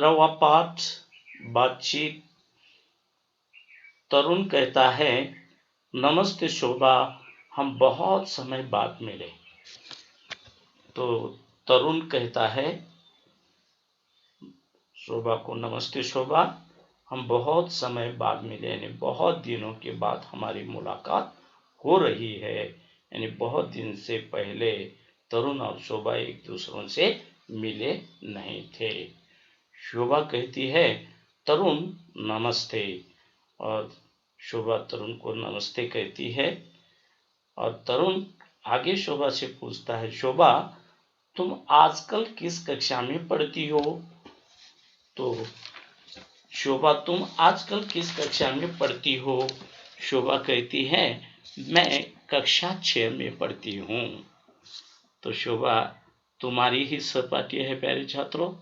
रवा पाठ बातचीत। तरुण कहता है, नमस्ते शोभा, हम बहुत समय बाद मिले। तो तरुण कहता है शोभा को, नमस्ते शोभा, हम बहुत समय बाद मिले, यानी बहुत दिनों के बाद हमारी मुलाकात हो रही है। यानी बहुत दिन से पहले तरुण और शोभा एक दूसरों से मिले नहीं थे। शोभा कहती है, तरुण नमस्ते, और शोभा तरुण को नमस्ते कहती है। और तरुण आगे शोभा से पूछता है, शोभा, तुम आजकल किस कक्षा में पढ़ती हो? तो शोभा, तुम आजकल किस कक्षा में पढ़ती हो? शोभा कहती है, मैं कक्षा 6 में पढ़ती हूँ। तो शोभा, तुम्हारी ही सहपाठी है प्यारे छात्रों,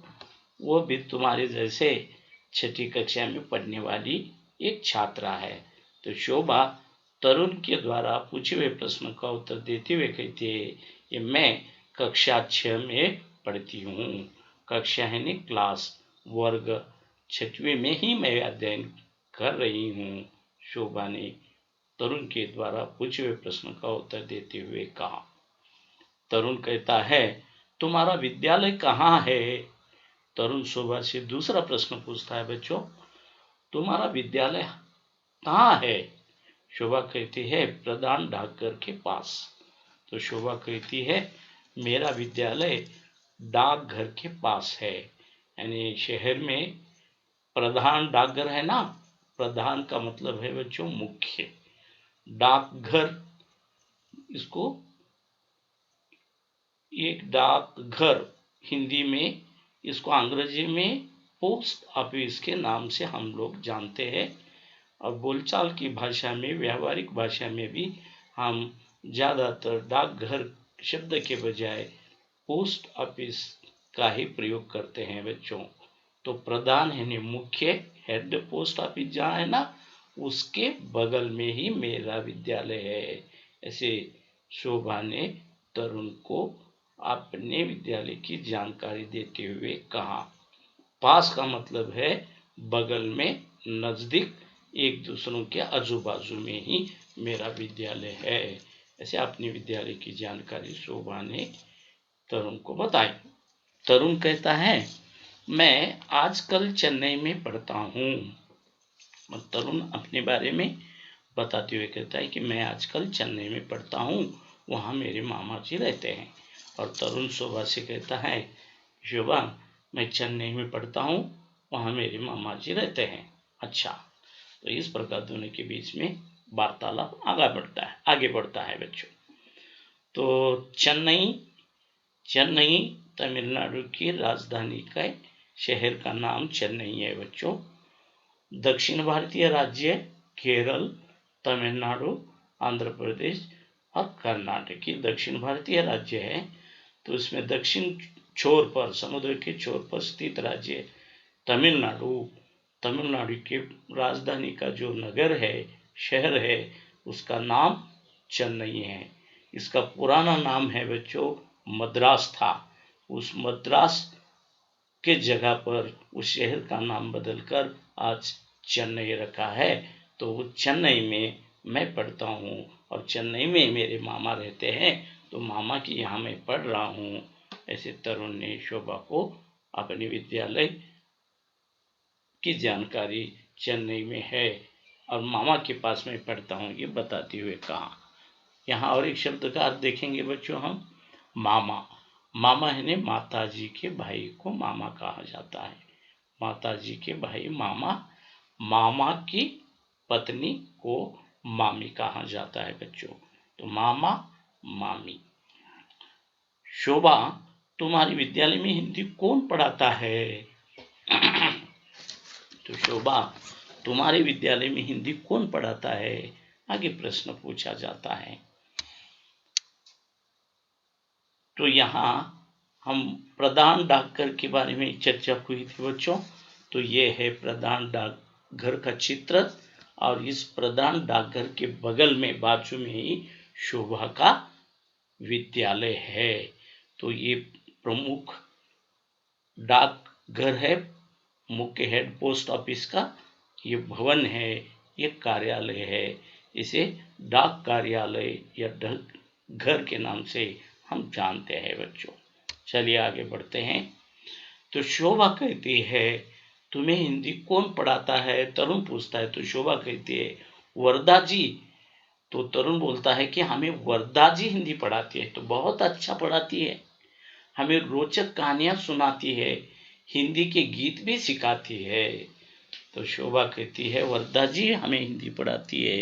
वो भी तुम्हारे जैसे 6ठी कक्षा में पढ़ने वाली एक छात्रा है। तो शोभा तरुण के द्वारा पूछे हुए प्रश्न का उत्तर देते हुए कहती है, कि मैं कक्षा 6 में पढ़ती हूँ। कक्षा यानी क्लास, वर्ग 6वीं में ही मैं अध्ययन कर रही हूँ। शोभा ने तरुण के द्वारा पूछे हुए प्रश्न का उत्तर देते हुए कहा। तरुण कहता है, तुम्हारा विद्यालय कहाँ है? तरुण शोभा से दूसरा प्रश्न पूछता है, बच्चों, तुम्हारा विद्यालय कहाँ है? शोभा कहती है, प्रधान डाकघर के पास। तो शोभा कहती है, मेरा विद्यालय डाकघर के पास है। यानी शहर में प्रधान डाकघर है ना, प्रधान का मतलब है बच्चों मुख्य, डाकघर इसको एक डाकघर हिंदी में, इसको अंग्रेजी में पोस्ट ऑफिस के नाम से हम लोग जानते हैं। और बोलचाल की भाषा में, व्यावहारिक भाषा में भी हम ज़्यादातर डाकघर शब्द के बजाय पोस्ट ऑफिस का ही प्रयोग करते हैं बच्चों। तो प्रधान यानी मुख्य, हेड पोस्ट ऑफिस जहाँ है ना, उसके बगल में ही मेरा विद्यालय है। ऐसे शोभा ने तरुण को अपने विद्यालय की जानकारी देते हुए कहा। पास का मतलब है बगल में, नजदीक, एक दूसरों के आजू बाजू में ही मेरा विद्यालय है। ऐसे अपने विद्यालय की जानकारी शोभा ने तरुण को बताई। तरुण कहता है, मैं आजकल चेन्नई में पढ़ता हूँ। तरुण अपने बारे में बताते हुए कहता है कि मैं आजकल चेन्नई में पढ़ता हूँ, वहाँ मेरे मामा जी रहते हैं। और तरुण शोभा से कहता है, शोभा, मैं चेन्नई में पढ़ता हूँ, वहाँ मेरे मामा जी रहते हैं। अच्छा, तो इस प्रकार दोनों के बीच में वार्तालाप आगे बढ़ता है बच्चों। तो चेन्नई तमिलनाडु की राजधानी का शहर का नाम चेन्नई है बच्चों। दक्षिण भारतीय राज्य केरल, तमिलनाडु, आंध्र प्रदेश और कर्नाटक की दक्षिण भारतीय राज्य है। तो इसमें दक्षिण छोर पर, समुद्र के छोर पर स्थित राज्य तमिलनाडु। तमिलनाडु की राजधानी का जो नगर है, शहर है, उसका नाम चेन्नई है। इसका पुराना नाम है बच्चों मद्रास था। उस मद्रास के जगह पर उस शहर का नाम बदलकर आज चेन्नई रखा है। तो वो चेन्नई में मैं पढ़ता हूँ और चेन्नई में मेरे मामा रहते हैं, तो मामा की यहाँ मैं पढ़ रहा हूँ। ऐसे तरुण ने शोभा को अपने विद्यालय की जानकारी चेन्नई में है और मामा के पास मैं पढ़ता हूँ ये बताते हुए कहा। यहाँ और एक शब्द का अर्थ देखेंगे बच्चों हम, मामा। मामा है माता जी के भाई को मामा कहा जाता है। माता जी के भाई मामा, मामा की पत्नी को मामी कहा जाता है बच्चों। तो मामा, मामी। शोभा, तुम्हारे विद्यालय में हिंदी कौन पढ़ाता है? तो शोभा, तुम्हारे विद्यालय में हिंदी कौन पढ़ाता है? आगे प्रश्न पूछा जाता है। तो यहाँ हम प्रधान डाकघर के बारे में चर्चा हुई थी बच्चों। तो ये है प्रधान डाकघर का चित्र और इस प्रधान डाकघर के बगल में, बाजू में ही शोभा का विद्यालय है। तो ये प्रमुख डाकघर है मुख्य हेड पोस्ट ऑफिस का ये भवन है, ये कार्यालय है। इसे डाक कार्यालय या डाक घर के नाम से हम जानते हैं बच्चों। चलिए आगे बढ़ते हैं। तो शोभा कहती है तुम्हें हिंदी कौन पढ़ाता है? तरुण पूछता है। तो शोभा कहती है वरदा जी। तो तरुण बोलता है कि हमें वरदा जी हिंदी पढ़ाती है। तो बहुत अच्छा पढ़ाती है, हमें रोचक कहानियां सुनाती है, हिंदी के गीत भी सिखाती है। तो शोभा कहती है वरदा जी हमें हिंदी पढ़ाती है,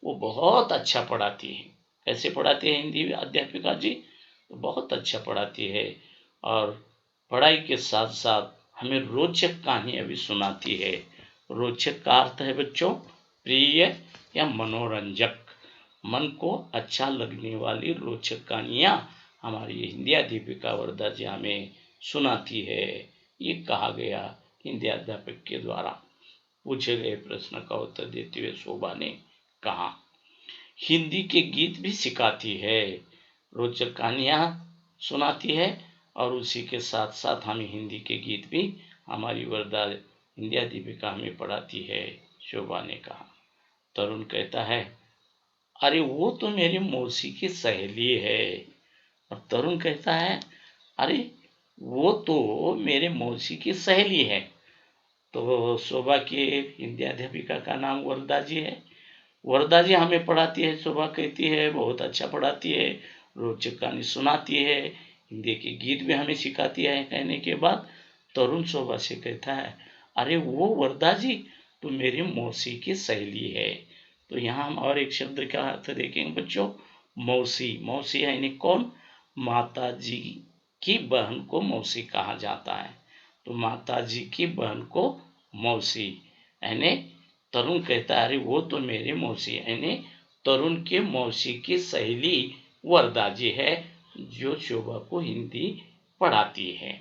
वो बहुत अच्छा पढ़ाती है। कैसे पढ़ाती है हिंदी अध्यापिका जी? तो बहुत अच्छा पढ़ाती है और पढ़ाई के साथ साथ हमें रोचक कहानियां भी सुनाती है। रोचक का अर्थ है बच्चों प्रिय या मनोरंजक, मन को अच्छा लगने वाली रोचक कहानियां हमारी हिंदी अध्यापिका वरदा जी हमें सुनाती है। ये कहा गया हिंदी अध्यापक के द्वारा। पूछे गए प्रश्न का उत्तर देते हुए शोभा ने कहा हिंदी के गीत भी सिखाती है, रोचक कहानियां सुनाती है और उसी के साथ साथ हमें हिंदी के गीत भी हमारी वरदा हिंदी अध्यापिका हमें पढ़ाती है, शोभा ने कहा। तरुण कहता है अरे वो तो मेरी मौसी की सहेली है। और तरुण कहता है अरे वो तो मेरे मौसी की सहेली है। तो शोभा की हिंदी अध्यापिका का नाम वरदा जी है। वरदा जी हमें पढ़ाती है। शोभा कहती है बहुत अच्छा पढ़ाती है, रोचक कहानी सुनाती है, हिंदी के गीत भी हमें सिखाती है। कहने के बाद तरुण शोभा से कहता है अरे वो वरदा जी तो मेरी मौसी की सहेली है। तो यहाँ हम और एक शब्द का अर्थ देखेंगे बच्चों। मौसी, मौसी है यानी कौन? माता जी की बहन को मौसी कहा जाता है। तो माता जी की बहन को मौसी, यानी तरुण कहता है अरे वो तो मेरी मौसी, यानी तरुण के मौसी की सहेली वरदा जी है जो शोभा को हिंदी पढ़ाती है।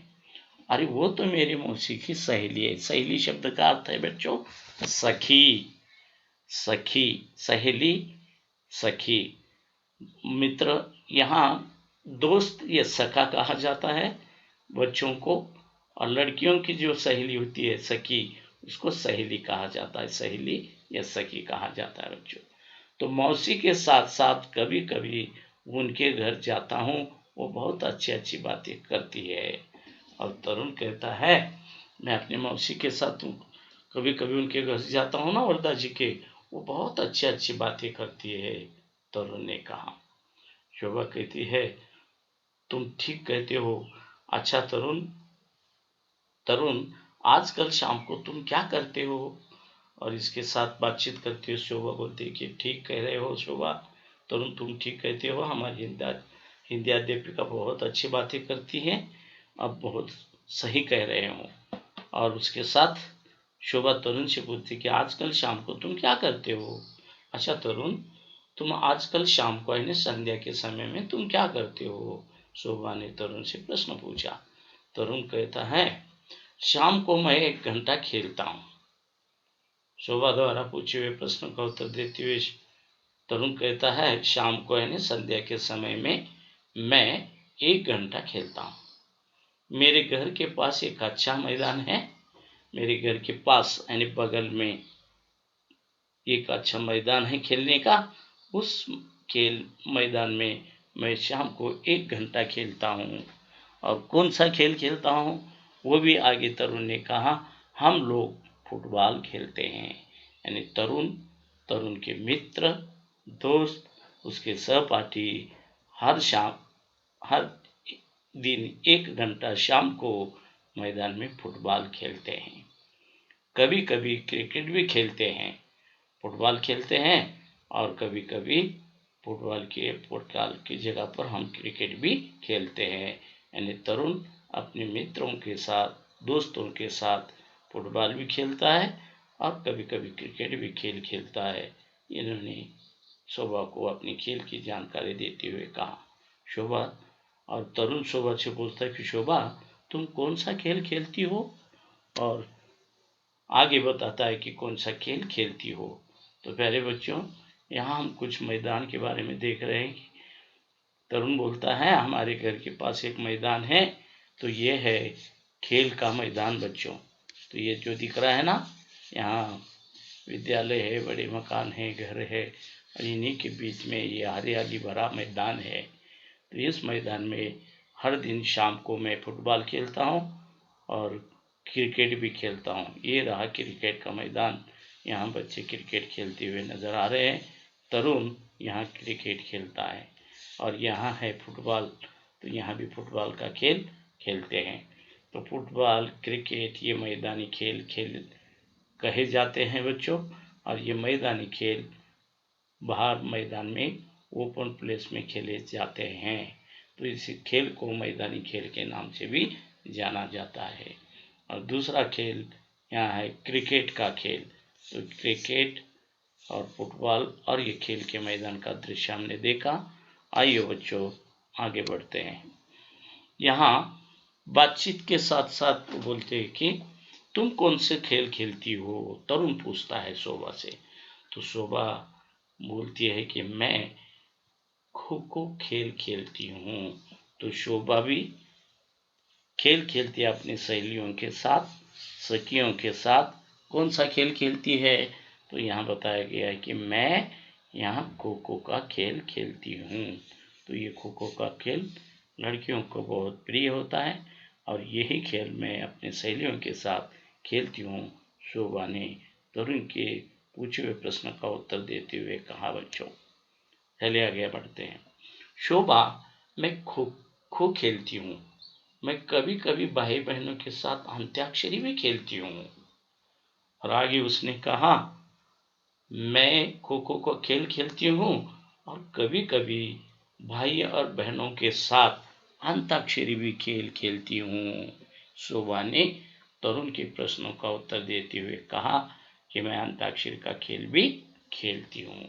अरे वो तो मेरी मौसी की सहेली है। सहेली शब्द का अर्थ है बच्चों सखी, सखी, सहेली, सखी, मित्र। यहाँ दोस्त या सखा कहा जाता है बच्चों को, और लड़कियों की जो सहेली होती है सखी, उसको सहेली कहा जाता है, सहेली या सखी कहा जाता है बच्चों। तो मौसी के साथ साथ कभी कभी उनके घर जाता हूँ, वो बहुत अच्छी अच्छी बातें करती है। और तरुण कहता है मैं अपनी मौसी के साथ कभी कभी उनके घर जाता हूँ ना वरदा जी के, वो बहुत अच्छी अच्छी बातें करती है, तरुण ने कहा। शोभा कहती है तुम ठीक कहते हो। अच्छा तरुण, तरुण आजकल शाम को तुम क्या करते हो? और इसके साथ बातचीत करते हुए शोभा बोलती है कि ठीक कह रहे हो शोभा, तरुण तुम ठीक कहते हो, हमारी हिंदी अध्यापिका बहुत अच्छी बातें करती हैं, अब बहुत सही कह रहे हो। और उसके साथ शोभा तरुण से पूछती कि आजकल शाम को तुम क्या करते हो? अच्छा तरुण, तुम आजकल शाम को यानी संध्या के समय में तुम क्या करते हो? शोभा ने तरुण से प्रश्न पूछा। तरुण कहता है शाम को मैं 1 घंटा खेलता हूँ। शोभा द्वारा पूछे हुए प्रश्न का उत्तर देते हुए तरुण कहता है शाम को यानी संध्या के समय में मैं 1 घंटा खेलता हूँ। मेरे घर के पास एक अच्छा मैदान है। मेरे घर के पास यानी बगल में एक अच्छा मैदान है खेलने का। उस खेल मैदान में मैं शाम को 1 घंटा खेलता हूँ। और कौन सा खेल खेलता हूँ वो भी आगे तरुण ने कहा हम लोग फुटबॉल खेलते हैं। यानी तरुण, तरुण के मित्र, दोस्त, उसके सहपाठी हर शाम, हर दिन 1 घंटा शाम को मैदान में फुटबॉल खेलते हैं। कभी कभी क्रिकेट भी खेलते हैं। फुटबॉल खेलते हैं और कभी कभी फुटबॉल की जगह पर हम क्रिकेट भी खेलते हैं। यानी तरुण अपने मित्रों के साथ, दोस्तों के साथ फुटबॉल भी खेलता है और कभी कभी क्रिकेट भी खेल खेलता है। इन्होंने शोभा को अपनी खेल की जानकारी देते हुए कहा। शोभा और तरुण शोभा से पूछता है कि शोभा तुम कौन सा खेल खेलती हो? और आगे बताता है कि कौन सा खेल खेलती हो। तो प्यारे बच्चों, यहाँ हम कुछ मैदान के बारे में देख रहे हैं। तरुण बोलता है हमारे घर के पास एक मैदान है, तो ये है खेल का मैदान बच्चों। तो ये जो दिख रहा है ना, यहाँ विद्यालय है, बड़े मकान है, घर है, और इन्हीं के बीच में ये हरियाली भरा मैदान है। तो इस मैदान में हर दिन शाम को मैं फुटबॉल खेलता हूँ और क्रिकेट भी खेलता हूँ। ये रहा क्रिकेट का मैदान, यहाँ बच्चे क्रिकेट खेलते हुए नज़र आ रहे हैं। तरुण यहाँ क्रिकेट खेलता है। और यहाँ है फुटबॉल, तो यहाँ भी फुटबॉल का खेल खेलते हैं। तो फुटबॉल, क्रिकेट ये मैदानी खेल कहे जाते हैं बच्चों। और ये मैदानी खेल बाहर मैदान में ओपन प्लेस में खेले जाते हैं। तो इस खेल को मैदानी खेल के नाम से भी जाना जाता है। और दूसरा खेल यहाँ है क्रिकेट का खेल। तो क्रिकेट और फुटबॉल और ये खेल के मैदान का दृश्य हमने देखा। आइए बच्चों आगे बढ़ते हैं। यहाँ बातचीत के साथ साथ बोलते हैं कि तुम कौन से खेल खेलती हो, तरुण पूछता है शोभा से। तो शोभा बोलती है कि मैं खो खो खेल खेलती हूँ। तो शोभा भी खेल खेलती है अपनी सहेलियों के साथ, सखियों के साथ। कौन सा खेल खेलती है? तो यहाँ बताया गया है कि मैं यहाँ खो खो का खेल खेलती हूँ। तो ये खो खो का खेल लड़कियों को बहुत प्रिय होता है और यही खेल मैं अपने सहेलियों के साथ खेलती हूँ। शोभा ने तरुण के पूछे हुए प्रश्न का उत्तर देते हुए कहा। बच्चों चलिए आगे बढ़ते हैं। शोभा, मैं खो खो खेलती हूँ। मैं कभी कभी भाई बहनों के साथ अंत्याक्षरी भी खेलती हूँ। और आगे उसने कहा, मैं खो खो को खेल खेलती हूँ और कभी कभी भाई और बहनों के साथ अंताक्षरी भी खेल खेलती हूँ। शोभा ने तरुण के प्रश्नों का उत्तर देते हुए कहा कि मैं अंताक्षरी का खेल भी खेलती हूँ।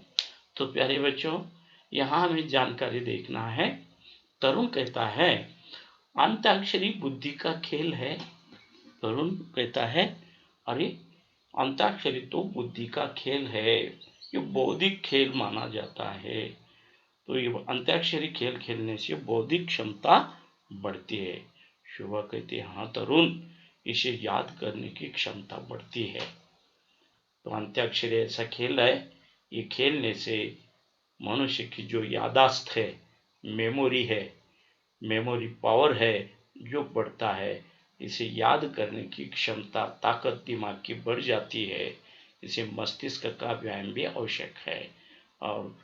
तो प्यारे बच्चों, यहाँ हमें जानकारी देखना है। तरुण कहता है अंताक्षरी बुद्धि का खेल है। तरुण कहता है अरे अंताक्षरी तो बुद्धि का खेल है, ये बौद्धिक खेल माना जाता है। तो ये अंताक्षरी खेल खेलने से बौद्धिक क्षमता बढ़ती है। शोभा कहती है हाँ तरुण, इसे याद करने की क्षमता बढ़ती है। तो अंत्याक्षरी ऐसा खेल है, ये खेलने से मनुष्य की जो यादाश्त है, मेमोरी है, मेमोरी पावर है, जो बढ़ता है। इसे याद करने की क्षमता, ताकत दिमाग की बढ़ जाती है। इसे मस्तिष्क का व्यायाम भी आवश्यक है। और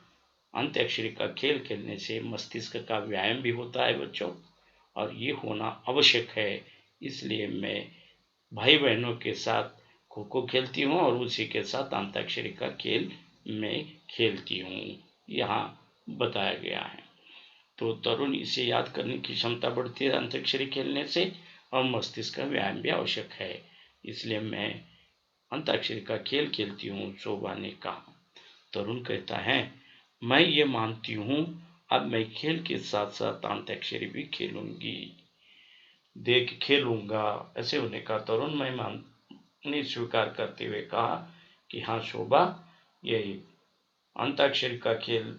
अंत्याक्षरी का खेल खेलने से मस्तिष्क का व्यायाम भी होता है बच्चों, और ये होना आवश्यक है। इसलिए मैं भाई बहनों के साथ खो खो खेलती हूँ और उसी के साथ अंताक्षरी का खेल मैं खेलती हूँ, यहाँ बताया गया है। तो तरुण, इसे याद करने की क्षमता बढ़ती है अंताक्षरी खेलने से, और मस्तिष्क का व्यायाम भी आवश्यक है। इसलिए मैं अंताक्षरी का खेल खेलती हूँ, शोभा ने कहा। तरुण कहता है मैं ये मानती हूँ, अब मैं खेल के साथ साथ अंताक्षरी भी खेलूंगा। ऐसे होने का तरुण ने स्वीकार करते हुए कहा कि हाँ शोभा, यही अंताक्षरी का खेल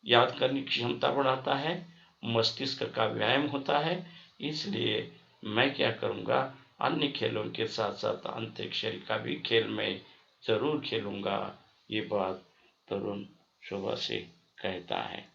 याद करने की क्षमता बढ़ाता है, मस्तिष्क का व्यायाम होता है। इसलिए मैं क्या करूँगा, अन्य खेलों के साथ साथ अंताक्षरी का भी खेल मैं जरूर खेलूँगा। ये बात तरुण शोभा से कहता है।